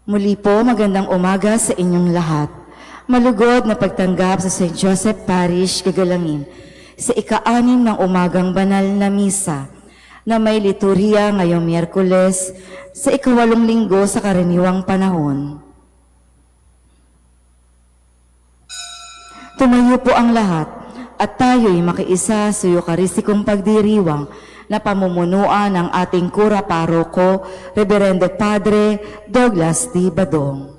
Muli po, magandang umaga sa inyong lahat. Malugod na pagtanggap sa St. Joseph Parish, Gagalangin, sa ika-6 ng umagang banal na misa na may liturhiya ngayong Miyerkules sa ika-8 linggo sa karaniwang panahon. Tumayo po ang lahat at tayo'y makiisa sa Eucharistikong pagdiriwang na pamumunuan ng ating kura paroko, Reverendo Padre Douglas D. Badong.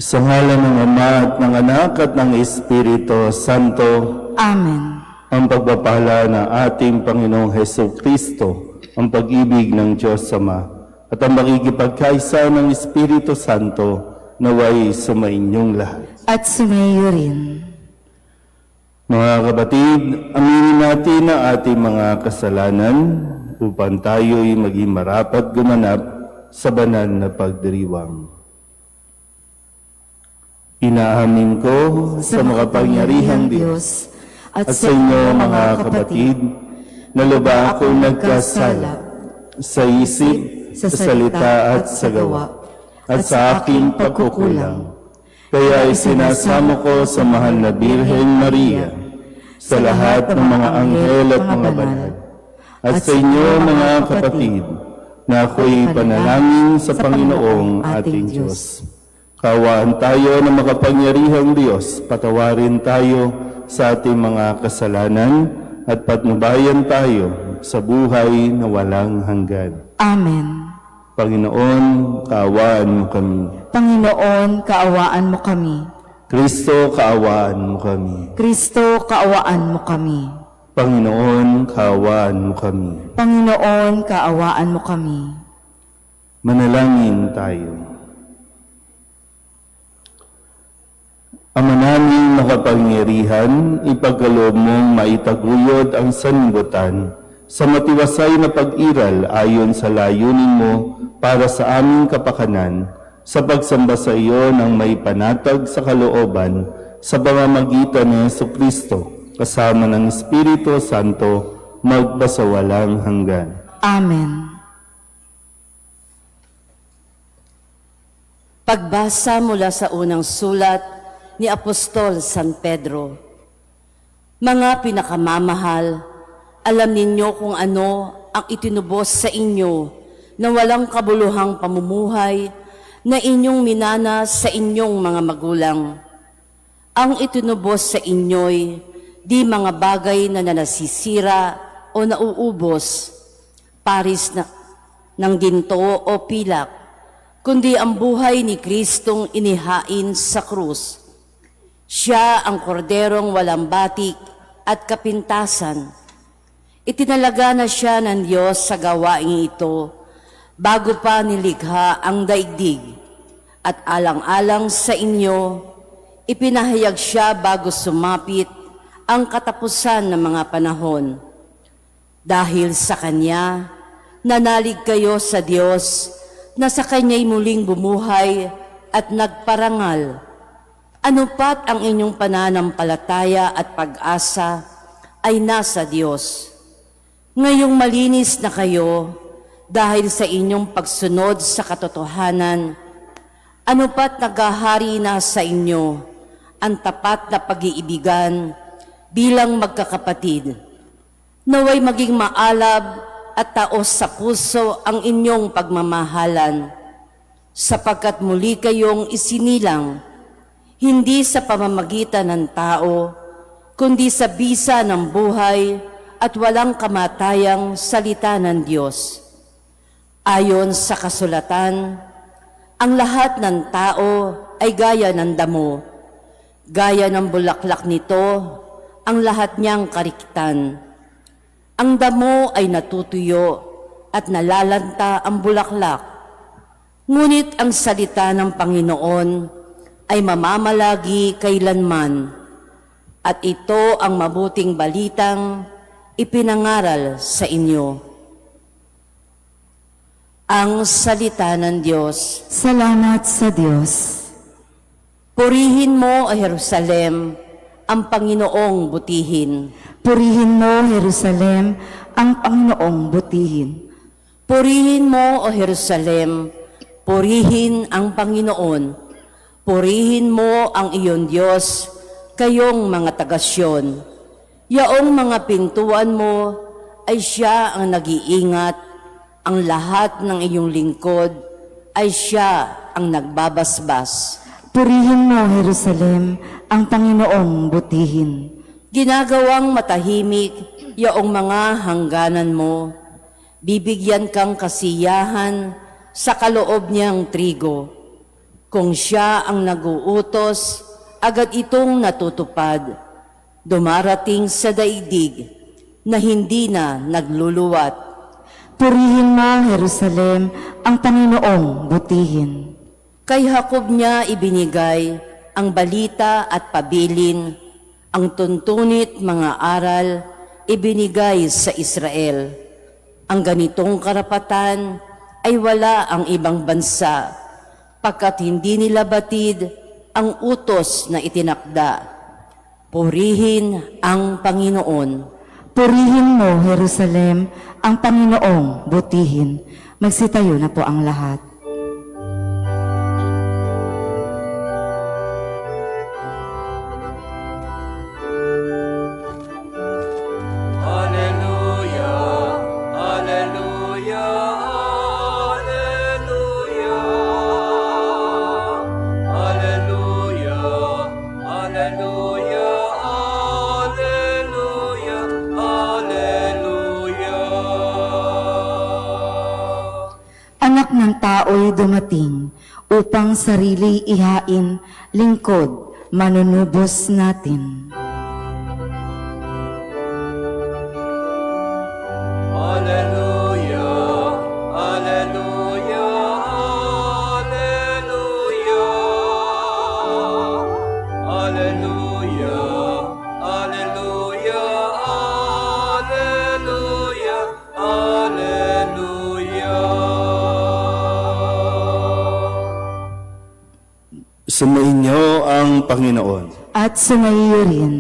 Sa ngalan ng Ama at ng Anak at ng Espiritu Santo. Amen. Ang pagpapala ng ating Panginoong Hesukristo, ang pag-ibig ng Diyos Ama, at ang makikipagkaisa ng Espiritu Santo naway sumainyong lahat. At sumayo rin. Mga kapatid, aminin natin ang ating mga kasalanan upang tayo'y maging marapat gumanap sa banal na pagdiriwang. Inaamin ko sa makapangyarihang Diyos at sa inyo mga kapatid na lubha akong nagkasala sa isip, sa salita at sa gawa at sa aking pagkukulang. Kaya isinasamo ko sa mahal na Birhen Maria, sa lahat ng mga anghel at mga banal, at sa inyo mga kapatid na ako'y panalangin sa Panginoong ating Diyos. Kaawaan tayo ng makapangyarihang Diyos, patawarin tayo sa ating mga kasalanan at patnubayan tayo sa buhay na walang hanggan. Amen. Panginoon, kaawaan mo kami. Panginoon, kaawaan mo kami. Kristo, kaawaan mo kami. Kristo, kaawaan mo kami. Panginoon, kaawaan mo kami. Panginoon, kaawaan mo kami. Manalangin tayo. Ama naming makapangyarihan, ipagkaloob mong maitaguyod ang sanlibutan sa matiwasay na pag-iral ayon sa layunin mo para sa aming kapakanan, sa pagsamba sa iyo ng may panatag sa kalooban sa pamamagitan ni Jesucristo, kasama ng Espiritu Santo, magpasawalang hanggan. Amen. Pagbasa mula sa unang sulat ni Apostol San Pedro. Mga pinakamamahal, alam ninyo kung ano ang itinubos sa inyo na walang kabuluhang pamumuhay na inyong minanas sa inyong mga magulang. Ang itinubos sa inyo'y di mga bagay na nasisira o nauubos, paris ng ginto o pilak, kundi ang buhay ni Kristong inihain sa krus. Siya ang korderong walang batik at kapintasan. Itinalaga na siya ng Diyos sa gawaing ito bago pa nilikha ang daigdig. At alang-alang sa inyo, ipinahayag siya bago sumapit ang katapusan ng mga panahon. Dahil sa Kanya, nanalig kayo sa Diyos na sa Kanya'y muling bumuhay at nagparangal. Ano pat ang inyong pananampalataya at pag-asa ay nasa Diyos. Ngayong malinis na kayo dahil sa inyong pagsunod sa katotohanan, ano pat naghahari na sa inyo ang tapat na pag-iibigan bilang magkakapatid. Naway maging maalab at taos sa puso ang inyong pagmamahalan, sapagkat muli kayong isinilang hindi sa pamamagitan ng tao, kundi sa bisa ng buhay at walang kamatayang salita ng Diyos. Ayon sa kasulatan, ang lahat ng tao ay gaya ng damo. Gaya ng bulaklak nito, ang lahat niyang karikitan. Ang damo ay natutuyo at nalalanta ang bulaklak. Ngunit ang salita ng Panginoon ay mamamalagi kailanman, at ito ang mabuting balitang ipinangaral sa inyo. Ang salita ng Diyos. Salamat sa Diyos. Purihin mo, O Jerusalem, ang Panginoong butihin. Purihin mo, Jerusalem, ang Panginoong butihin. Purihin mo, O Jerusalem, purihin ang Panginoon. Purihin mo ang iyong Diyos, kayong mga taga-Syon. Yaong mga pintuan mo ay siya ang nag-iingat, ang lahat ng iyong lingkod ay siya ang nagbabasbas. Purihin mo, Jerusalem, ang Panginoong butihin. Ginagawang matahimik yaong mga hangganan mo. Bibigyan kang kasiyahan sa kaloob niyang trigo. Kung siya ang naguutos, agad itong natutupad. Dumarating sa daigdig na hindi na nagluluwat. Purihin mo, Jerusalem, ang Panginoong butihin. Kay Jacob niya ibinigay ang balita at pabilin, ang tuntunit mga aral ibinigay sa Israel. Ang ganitong karapatan ay wala ang ibang bansa, pagkat hindi nila batid ang utos na itinakda. Purihin ang Panginoon. Purihin mo, Jerusalem, ang Panginoong butihin. Magsitayo na po ang lahat. Anak ng tao'y dumating upang sarili ihain, lingkod, manunubos natin. Alleluia, Alleluia, Alleluia. Alleluia, Alleluia, Alleluia, Alleluia. Sumainyo ang Panginoon. At sumaiyo rin.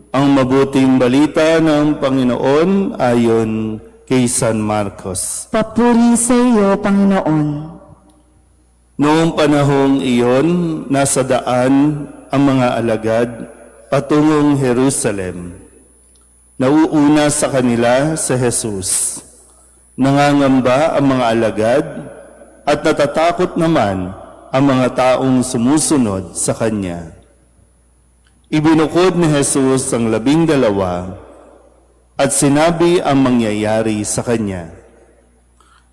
Ang mabuting balita ng Panginoon ayon kay San Marcos. Papuri sa iyo, Panginoon. Noong panahong iyon, nasa daan ang mga alagad patungong Jerusalem. Nauuna sa kanila si Jesus. Nangangamba ang mga alagad at natatakot naman ang mga taong sumusunod sa Kanya. Ibinukod ni Jesus ang 12 at sinabi ang mangyayari sa Kanya.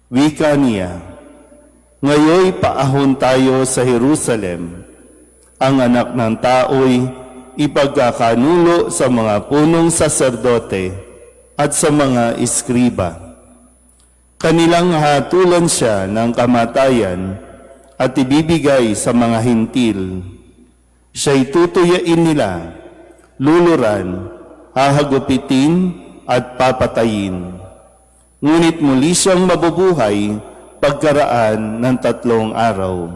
Wika niya, "Ngayoy paahon tayo sa Jerusalem. Ang anak ng tao'y ipagkakanulo sa mga punong saserdote at sa mga iskriba. Kanilang hatulan siya ng kamatayan at ibibigay sa mga hintil. Siya'y tutuyain nila, luluran, hahagupitin at papatayin. Ngunit muli siyang mabubuhay pagkaraan ng 3 araw."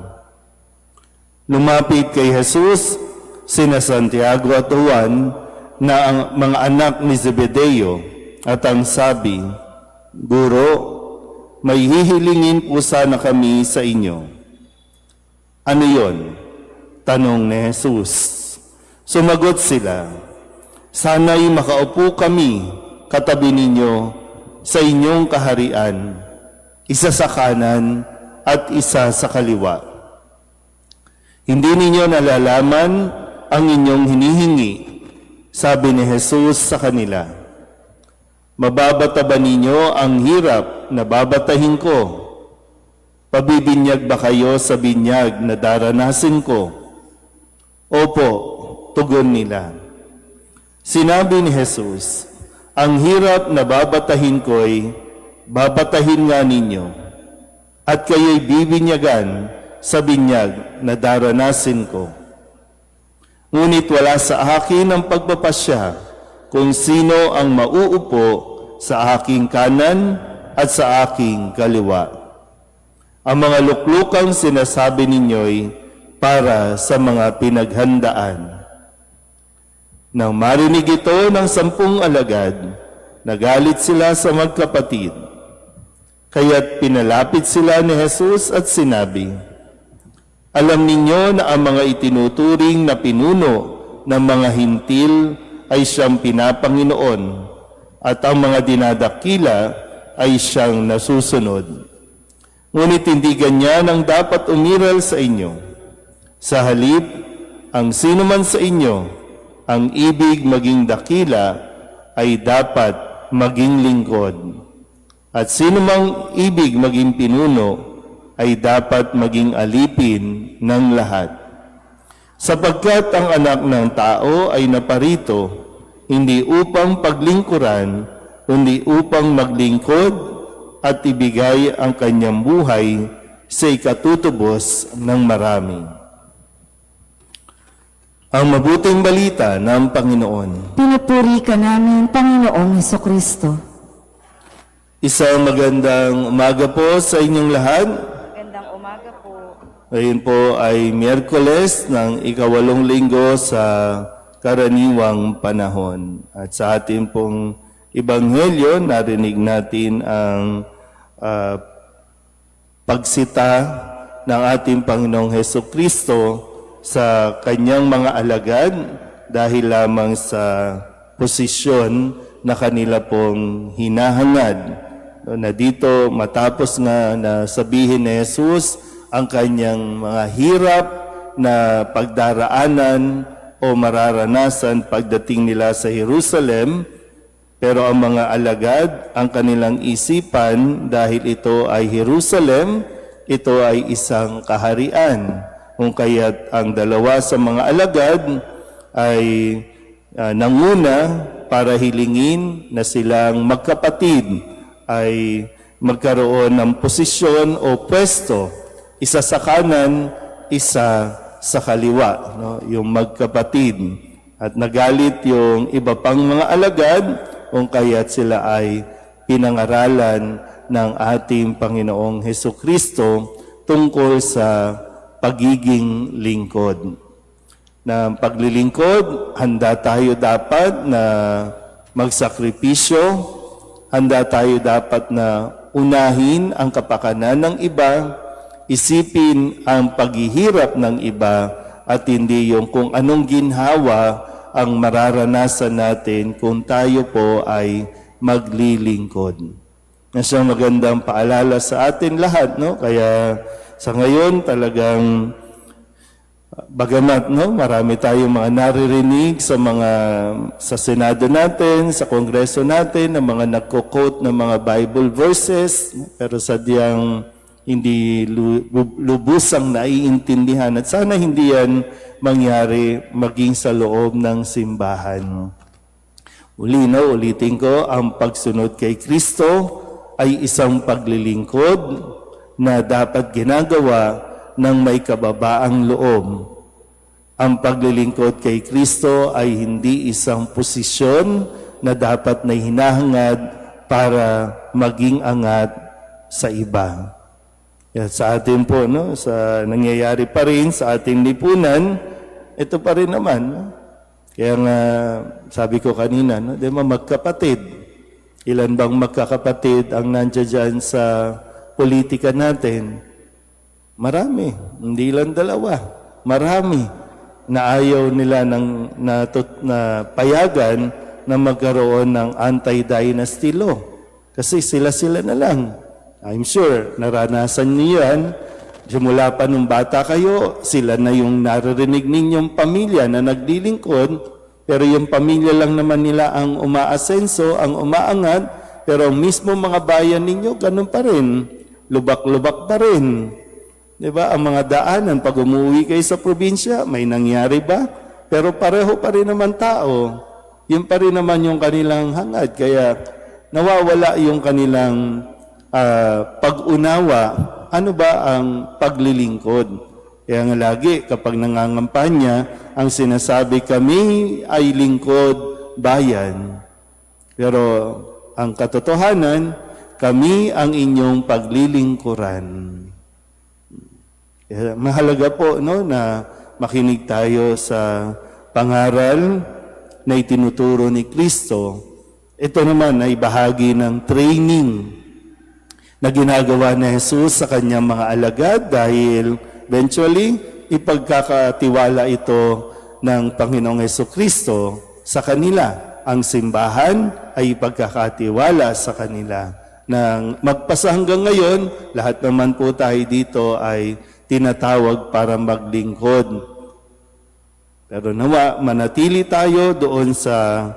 Lumapit kay Jesus sina Santiago at Juan na ang mga anak ni Zebedeo at ang sabi, "Guro, may hihilingin po sana kami sa inyo." "Ano yon?" tanong ni Jesus. Sumagot sila, "Sana'y makaupo kami katabi ninyo sa inyong kaharian, isa sa kanan at isa sa kaliwa. Hindi ninyo nalalaman ang inyong hinihingi," sabi ni Jesus sa kanila. "Mababata ba ninyo ang hirap na babatahin ko? Pabibinyag ba kayo sa binyag na daranasin ko?" "Opo," tugon nila. Sinabi ni Jesus, ang hirap na babatahin ko'y babatahin nga ninyo, at kayo'y bibinyagan sa binyag na daranasin ko. Ngunit wala sa akin ang pagpapasya kung sino ang mauupo sa aking kanan at sa aking kaliwa. Ang mga luklukang sinasabi ninyo'y para sa mga pinaghandaan. Nang marinig ito ng 10 alagad, nagalit sila sa magkapatid. Kaya't pinalapit sila ni Jesus at sinabi, alam ninyo na ang mga itinuturing na pinuno ng mga hintil ay siyang pinapanginoon at ang mga dinadakila ay siyang nasusunod. Ngunit hindi ganyan ang dapat umiral sa inyo. Sa halip, ang sino man sa inyo ang ibig maging dakila ay dapat maging lingkod. At sino mang ibig maging pinuno ay dapat maging alipin ng lahat. Sapagkat ang anak ng tao ay naparito, hindi upang paglingkuran, kundi upang maglingkod at ibigay ang kanyang buhay sa ikatutubos ng marami. Ang mabuting balita ng Panginoon. Pinupuri ka namin, Panginoong Hesukristo. Isang magandang umaga po sa inyong lahat. Magandang umaga po. Ngayon po ay Miyerkules ng 8 linggo sa karaniwang panahon. At sa ating pong Ebanghelyo, narinig natin ang pagsita ng ating Panginoong Hesukristo sa kanyang mga alagad dahil lamang sa posisyon na kanila pong hinahangad. Na dito matapos nga na sabihin ni Jesus ang kanyang mga hirap na pagdaraanan o mararanasan pagdating nila sa Jerusalem, pero ang mga alagad, ang kanilang isipan dahil ito ay Jerusalem, ito ay isang kaharian. Kung kaya't ang dalawa sa mga alagad ay nanguna para hilingin na silang magkapatid ay magkaroon ng posisyon o pwesto, isa sa kanan, isa sa kaliwa, no? Yung magkapatid. At nagalit yung iba pang mga alagad kung kaya't sila ay pinangaralan ng ating Panginoong Hesukristo tungkol sa pagiging lingkod. Na paglilingkod, handa tayo dapat na magsakripisyo, handa tayo dapat na unahin ang kapakanan ng iba, isipin ang paghihirap ng iba, at hindi yung kung anong ginhawa ang mararanasan natin kung tayo po ay maglilingkod. Na siyang magandang paalala sa atin lahat, no? Kaya sa ngayon talagang bagamat marami tayong mga naririnig sa Senado natin, sa Kongreso natin, ng mga nagko-quote ng mga Bible verses, pero sadyang hindi lubusang naiintindihan. At sana hindi yan mangyari maging sa loob ng simbahan. Ulitin ko, ang pagsunod kay Kristo ay isang paglilingkod na dapat ginagawa ng may kababaang loob. Ang paglilingkod kay Kristo ay hindi isang posisyon na dapat na hinahangad para maging angat sa iba. Yan, sa atin po, sa nangyayari pa rin sa ating lipunan, ito pa rin naman. Kaya nga, sabi ko kanina, di ba magkapatid? Ilan bang magkakapatid ang nandiyan dyan sa politika natin? Marami, hindi lang dalawa. Marami na ayaw nila na payagan na magkaroon ng anti-dynasty law. Kasi sila-sila na lang. I'm sure, naranasan niyo yan. Simula pa nung bata kayo, sila na yung naririnig ninyong pamilya na naglilingkod, pero yung pamilya lang naman nila ang umaasenso, ang umaangat, pero ang mismo mga bayan ninyo, ganun pa rin. Lubak-lubak pa rin. Diba? Ang mga daanan, pag umuwi kayo sa probinsya, may nangyari ba? Pero pareho pa rin naman tao. yun pa rin naman yung kanilang hangad. Kaya nawawala yung kanilang pag-unawa. Ano ba ang paglilingkod? Kaya nga lagi kapag nangangampanya, ang sinasabi kami ay lingkod bayan. Pero ang katotohanan, kami ang inyong paglilingkuran. Kaya mahalaga po na makinig tayo sa pangaral na itinuturo ni Kristo. Ito naman ay bahagi ng training na ginagawa ni Jesus sa kanyang mga alagad dahil eventually ipagkakatiwala ito ng Panginoong Jesucristo sa kanila. Ang simbahan ay ipagkakatiwala sa kanila. Nang magpasa hanggang ngayon, lahat naman po tayo dito ay tinatawag para maglingkod. Pero nawa, manatili tayo doon sa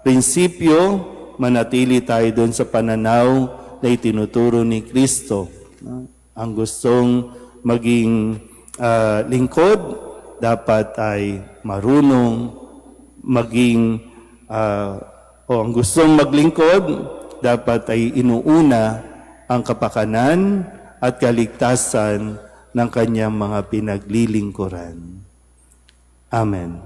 prinsipyo, manatili tayo doon sa pananaw na itinuturo ni Kristo. Ang gustong maging lingkod, dapat ay marunong maging, ang gustong maglingkod, dapat ay inuuna ang kapakanan at kaligtasan ng kanyang mga pinaglilingkuran. Amen.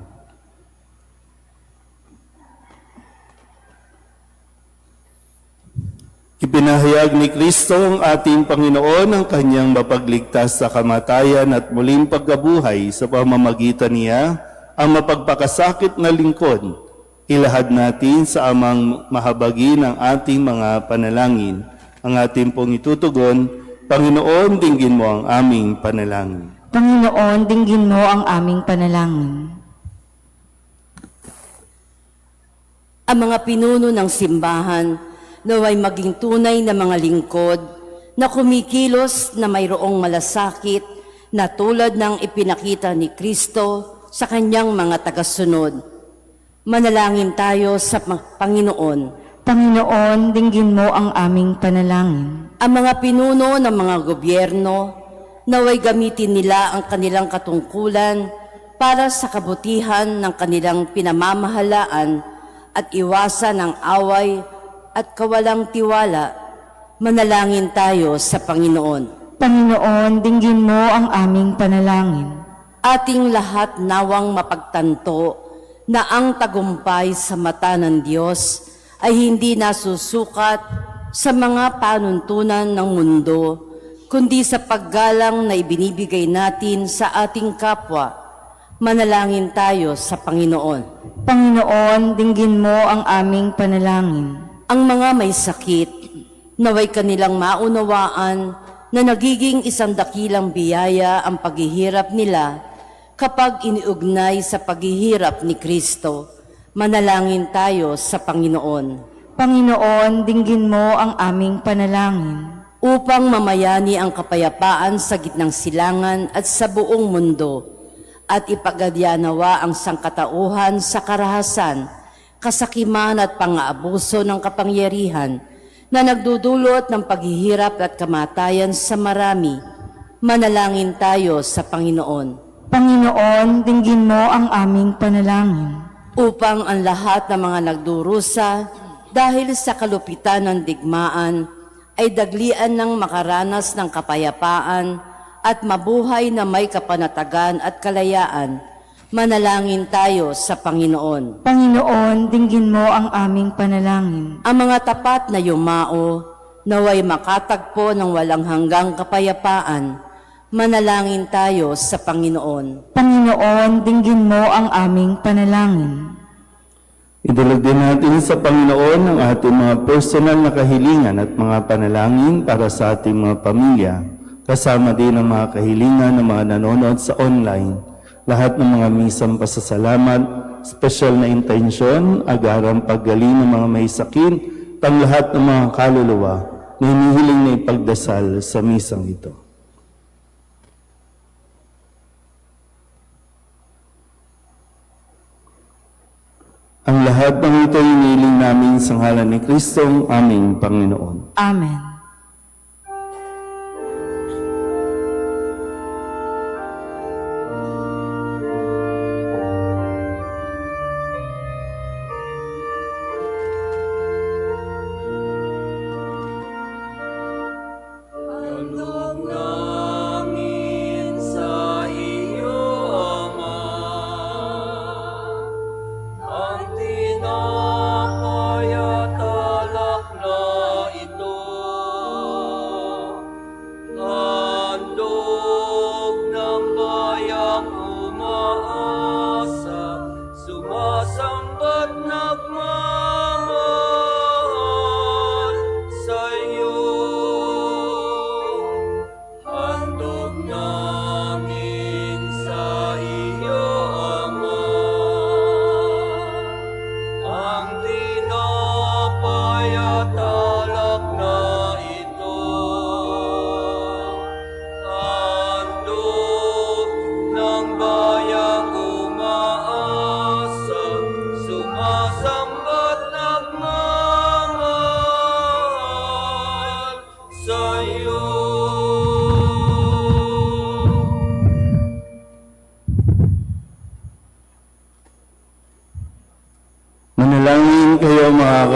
Ipinahayag ni Kristo ang ating Panginoon ang kanyang mapagligtas sa kamatayan at muling pagkabuhay sa pamamagitan niya ang mapagpakasakit na lingkod. Ilahad natin sa amang mahabagi ng ating mga panalangin. Ang ating pong itutugon, Panginoon, dinggin mo ang aming panalangin. Panginoon, dinggin mo ang aming panalangin. Ang mga pinuno ng simbahan naway maging tunay na mga lingkod na kumikilos na mayroong malasakit na tulad ng ipinakita ni Kristo sa kanyang mga tagasunod. Manalangin tayo sa Panginoon. Panginoon, dinggin mo ang aming panalangin. Ang mga pinuno ng mga gobyerno naway gamitin nila ang kanilang katungkulan para sa kabutihan ng kanilang pinamamahalaan at iwasan ang away at kawalang tiwala. Manalangin tayo sa Panginoon. Panginoon, dinggin mo ang aming panalangin. Ating lahat nawang mapagtanto na ang tagumpay sa mata ng Diyos ay hindi nasusukat sa mga panuntunan ng mundo, kundi sa paggalang na ibinibigay natin sa ating kapwa. Manalangin tayo sa Panginoon. Panginoon, dinggin mo ang aming panalangin. Ang mga may sakit, naway kanilang maunawaan na nagiging isang dakilang biyaya ang paghihirap nila kapag iniugnay sa paghihirap ni Kristo. Manalangin tayo sa Panginoon. Panginoon, dinggin mo ang aming panalangin. Upang mamayani ang kapayapaan sa gitnang silangan at sa buong mundo, at ipagadya-nawa ang sangkatauhan sa karahasan, kasakiman at pang-aabuso ng kapangyarihan na nagdudulot ng paghihirap at kamatayan sa marami. Manalangin tayo sa Panginoon. Panginoon, dinggin mo ang aming panalangin. Upang ang lahat ng mga nagdurusa dahil sa kalupitan ng digmaan ay daglian ng makaranas ng kapayapaan at mabuhay na may kapanatagan at kalayaan. Manalangin tayo sa Panginoon. Panginoon, dinggin mo ang aming panalangin. Ang mga tapat na yumao, naway makatagpo ng walang hanggang kapayapaan. Manalangin tayo sa Panginoon. Panginoon, dinggin mo ang aming panalangin. Idulog din natin sa Panginoon ang ating mga personal na kahilingan at mga panalangin para sa ating mga pamilya, kasama din ang mga kahilingan ng mga nanonood sa online. Lahat ng mga misang pasasalamat, special na intensyon, agarang paggaling ng mga may sakit, pang lahat ng mga kaluluwa na hinihiling na ipagdasal sa misang ito. Ang lahat ng ito hinihiling namin sa ngalan ni Kristong aming Panginoon. Amen.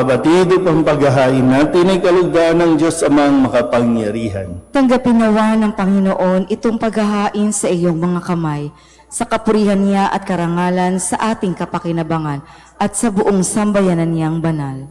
kapatid, upang paghahain natin ay kalugdan ng Diyos Amang makapangyarihan. Tanggapin nawa ng Panginoon itong paghahain sa iyong mga kamay, sa kapurihan niya at karangalan sa ating kapakinabangan at sa buong sambayanan niyang banal.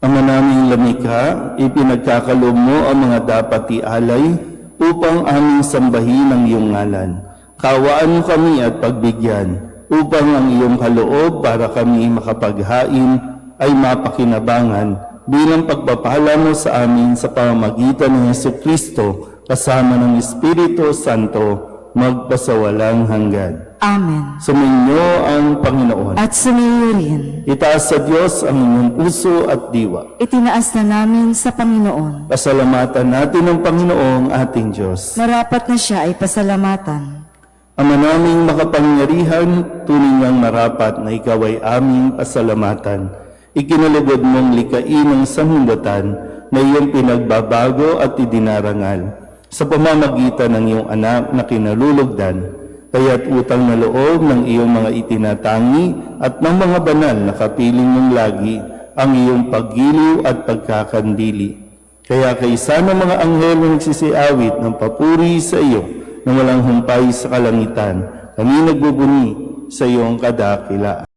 Ama naming lamikha, ipinagkakaloob mo ang mga dapat ialay upang aming sambahin ang iyong ngalan. Kaawaan mo kami at pagbigyan upang ang iyong kaloob para kami makapaghain ay mapakinabangan bilang pagpapala mo sa amin sa pamamagitan ng Jesucristo kasama ng Espiritu Santo magpasawalang hanggan. Amen. Sumainyo ang Panginoon. At sumayo rin, Itaas sa Diyos ang inyong puso at diwa. itinaas na namin sa Panginoon. Pasalamatan natin ang Panginoong ating Diyos. Marapat na siya ay pasalamatan. Ama naming makapangyarihan, tunay ngang marapat na ikaw ay aming pasalamatan. Ikinalugod mong likain ng sanlibutan na iyong pinagbabago at idinarangal sa pamamagitan ng iyong anak na kinalulugdan. Kaya't utang na loob ng iyong mga itinatangi at ng mga banal na kapiling mong lagi ang iyong paggiliw at pagkakandili. Kaya kaysa ng mga anghel na nagsisiawit ng papuri sa iyo na walang humpay sa kalangitan, kami nagbubuni sa iyong kadakilaan.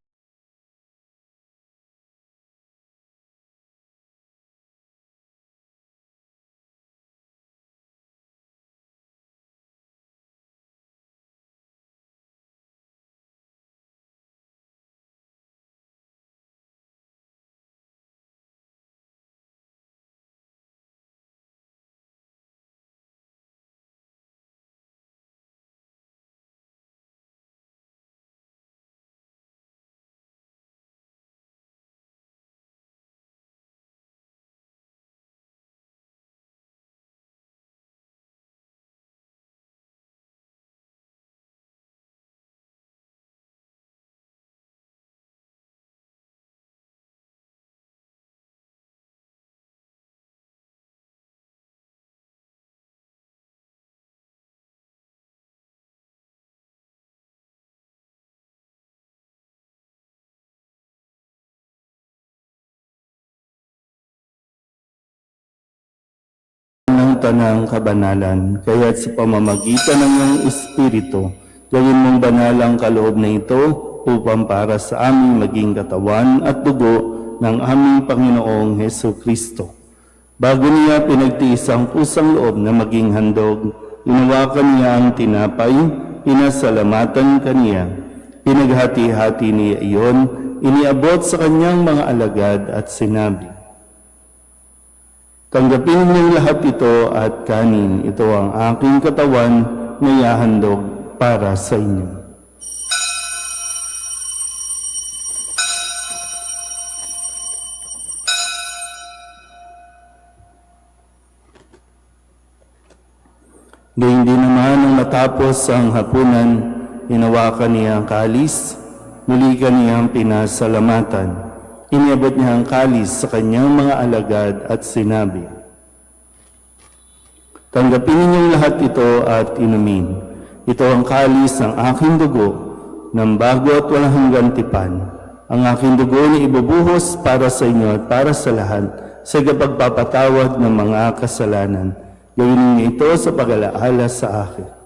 Ng tanang kabanalan, kaya't sa pamamagitan ng iyong Espiritu, gawin mong banal ang kaloob na ito upang para sa aming maging katawan at dugo ng aming Panginoong Heso Kristo. Bago niya pinagtiis ang pusang loob na maging handog, inawakan niya ang tinapay, pinasalamatan kaniya. Pinaghati-hati niya iyon, iniabot sa kanyang mga alagad at sinabi, "Tanggapin niyo lahat ito at kanin. Ito ang aking katawan na ihahandog para sa inyo." Gayun din naman nang matapos ang hapunan, hinawakan niya ang kalis, muli kaniyang pinasalamatan. Iniabot niya ang kalis sa kanyang mga alagad at sinabi, "Tanggapin ninyong lahat ito at inumin. Ito ang kalis ng aking dugo, ng bago at walang hanggang tipan. Ang aking dugo na ibubuhos para sa inyo at para sa lahat sa kapagpapatawad ng mga kasalanan. Gawin ninyo ito sa pag-alaala sa akin."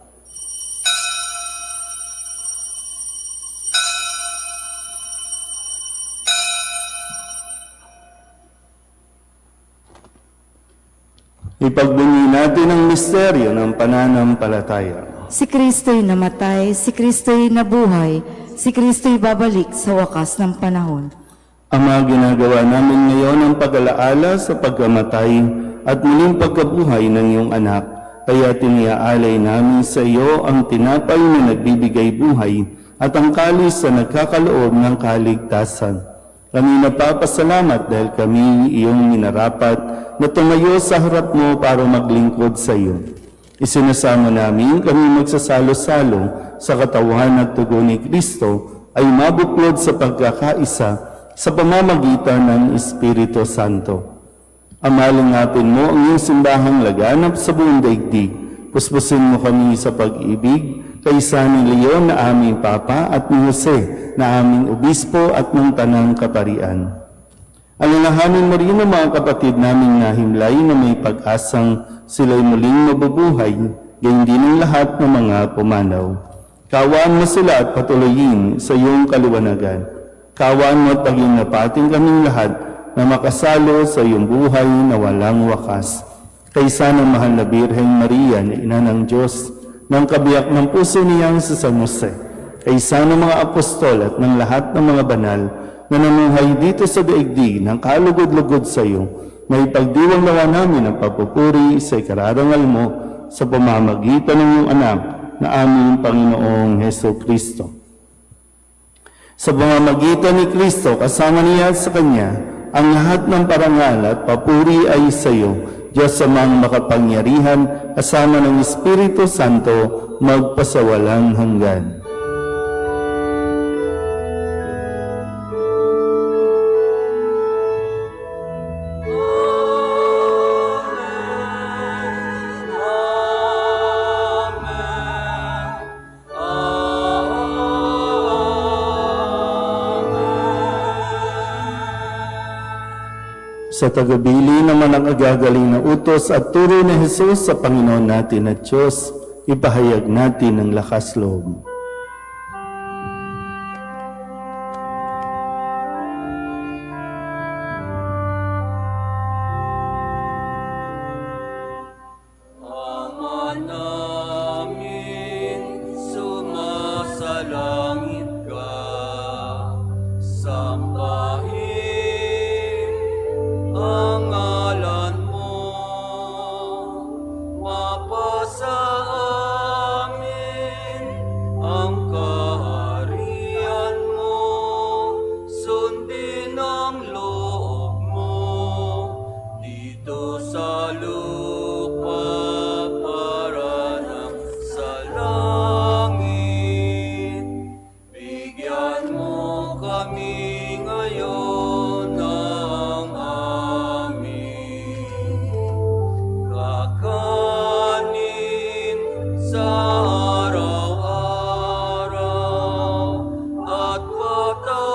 Ipagbunyi natin ang misteryo ng pananampalataya. Si Kristo'y namatay, si Kristo'y nabuhay, si Kristo'y babalik sa wakas ng panahon. Ama, ginagawa namin ngayon ang pag-alaala sa pagkamatay at muling pagkabuhay ng iyong anak. Kaya tiniaalay namin sa iyo ang tinapay na nagbibigay buhay at ang kalis na nagkakaloob ng kaligtasan. Kami napapasalamat dahil kami iyong minarapat na tumayo sa harap mo para maglingkod sa iyo. Isinasama namin kami magsasalo-salo sa katawan at dugo ni Kristo ay mabuklod sa pagkakaisa sa pamamagitan ng Espiritu Santo. Amalingapin mo ang iyong simbahang laganap sa buong daigdig. Puspusin mo kami sa pag-ibig kaysa ni Leon na aming Papa at ni Jose na aming Obispo at ng Tanang Kaparian. Alalahanin mo rin ang mga kapatid naming nahimlay na may pag-asang sila'y muling mabubuhay, gayon din ang lahat ng mga pumanaw. Kaawaan mo sila at patuloyin sa iyong kaliwanagan. Kaawaan mo at paging napating kaming lahat na makasalo sa iyong buhay na walang wakas. Kaysa ng mahal na Birheng Maria na ina ng Diyos, ng kabiyak ng puso niyang sa San Jose, kaysa ng mga apostol at ng lahat ng mga banal na namuhay dito sa daigdig ng kalugod-lugod sa iyo, may pagdiwang nawa namin ang papupuri sa ikararangal mo sa pamamagitan ng iyong anak na aming Panginoong Heso Kristo. Sa pamamagitan ni Kristo, kasama niya at sa Kanya, ang lahat ng parangal at papuri ay sa iyo, Diyos amang makapangyarihan, kasama ng Espiritu Santo, magpasawalang hanggan. Sa tagabili naman ang agagaling na utos at turo ni Jesus sa Panginoon natin at Diyos, ipahayag natin ang lakas loob. Ama namin, sumasalangit ka, sambahin ang ngalan mo, mapasa amin ang kaharian mo, sundin ang loob mo, dito sa lupa para ng sa langit. Bigyan mo kami ngayon ng aming kakanin sa araw-araw at patawarin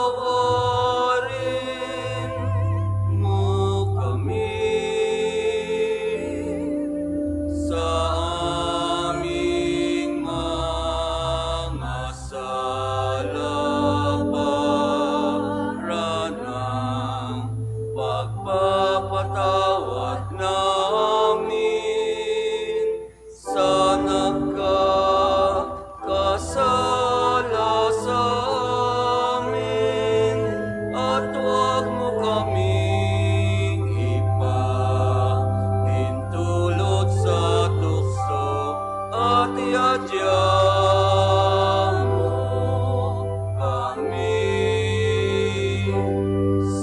mo kami sa aming mga sala para ng pagpapatawad namin sa nagkakasala sa amin, at huwag mo kaming ipahintulot sa tukso, at iadya mo kami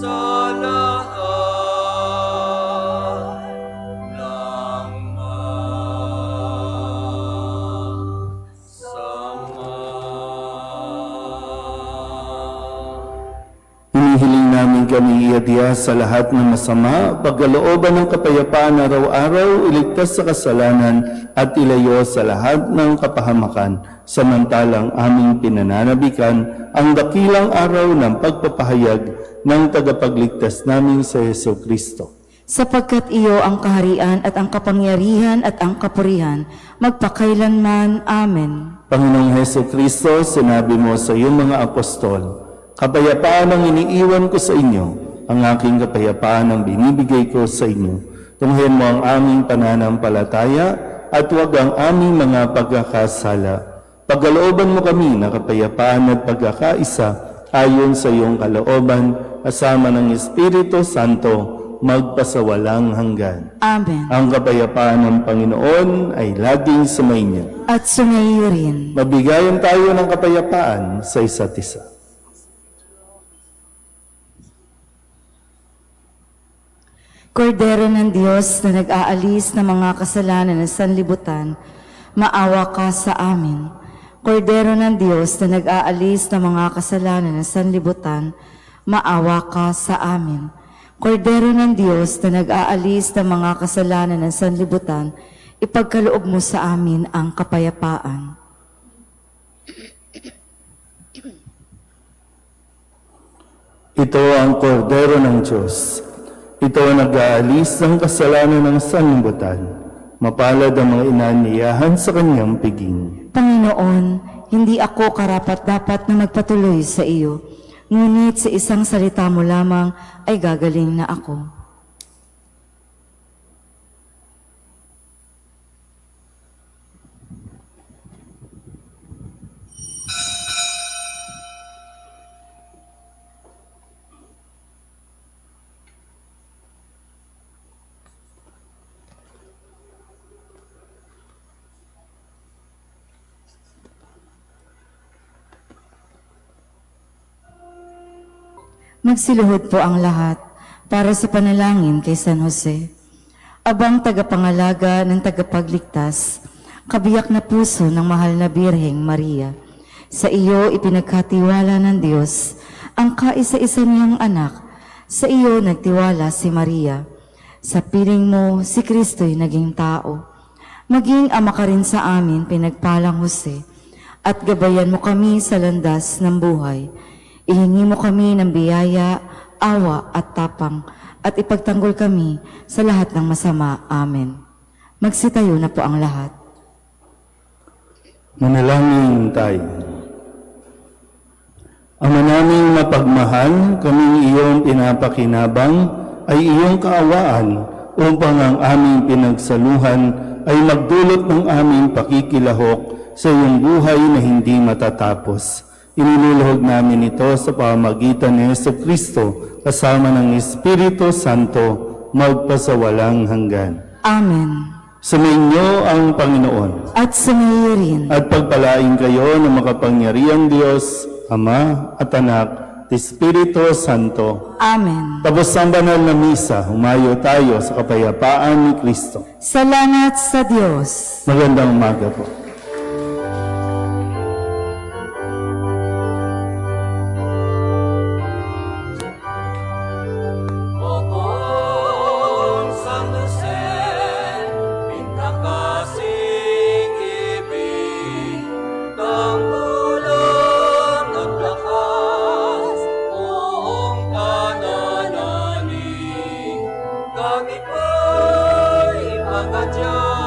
sa lahat ng masama. Hinihiling namin kami iadya sa lahat ng masama, pagkalooban ng kapayapaan araw-araw, iligtas sa kasalanan at ilayo sa lahat ng kapahamakan, samantalang aming pinananabikan ang dakilang araw ng pagpapahayag ng tagapagligtas namin sa Heso Kristo. Sapagkat iyo ang kaharian at ang kapangyarihan at ang kapurihan, magpakailanman. Amen. Panginoong Heso Kristo, sinabi mo sa iyong mga apostol, kapayapaan ang iniiwan ko sa inyo, ang aking kapayapaan ang binibigay ko sa inyo. Tunghayan mo ang aming pananampalataya at huwag ang aming mga pagkakasala. Pagkalooban mo kami na kapayapaan at pagkakaisa ayon sa iyong kalooban, kasama ng Espiritu Santo, magpasawalang hanggan. Amen. Ang kapayapaan ng Panginoon ay laging sumainyo. At sumayo rin. Mabigayan tayo ng kapayapaan sa isa't isa. Kordero ng Diyos na nag-aalis ng mga kasalanan ng sanlibutan, maawa ka sa amin. Kordero ng Diyos na nag-aalis ng mga kasalanan ng sanlibutan, maawa ka sa amin. Kordero ng Diyos na nag-aalis ng mga kasalanan ng sanlibutan, ipagkaloob mo sa amin ang kapayapaan. Ito ang kordero ng Diyos. Ito ang nag-aalis ng kasalanan ng sanlibutan. Mapalad ang mga inaniyahan sa kanyang piging. Panginoon, hindi ako karapat-dapat na magpatuloy sa iyo, ngunit sa isang salita mo lamang ay gagaling na ako. Magsiluhod po ang lahat para sa panalangin kay San Jose. Abang tagapangalaga ng tagapagligtas, kabiyak na puso ng mahal na Birheng Maria, sa iyo ipinagkatiwala ng Diyos ang kaisa-isa niyang anak. Sa iyo nagtiwala si Maria. Sa piling mo si Kristo'y naging tao. Maging ama ka rin sa amin, pinagpalang Jose, at gabayan mo kami sa landas ng buhay. Ihingi mo kami ng biyaya, awa at tapang, at ipagtanggol kami sa lahat ng masama. Amen. Magsitayo na po ang lahat. Manalangin tayo. Ama naming mapagmahal, kaming iyong pinapakinabang ay iyong kaawaan upang ang aming pinagsaluhan ay magdulot ng aming pakikilahok sa iyong buhay na hindi matatapos. Iniluluhog namin ito sa pamamagitan ni Jesucristo kasama ng Espiritu Santo magpasawalang hanggan. Amen. Sumainyo ang Panginoon At sumayo rin. at pagpalain kayo ng makapangyarihang Diyos, Ama at Anak at Espiritu Santo. Amen. Tapos ang banal na misa, humayo tayo sa kapayapaan ni Kristo. Salamat sa Diyos. Magandang umaga po. Poong San Jose, pinakasing ibig, tanggulan at lakas, poong pananalig, kami po'y ipagadya.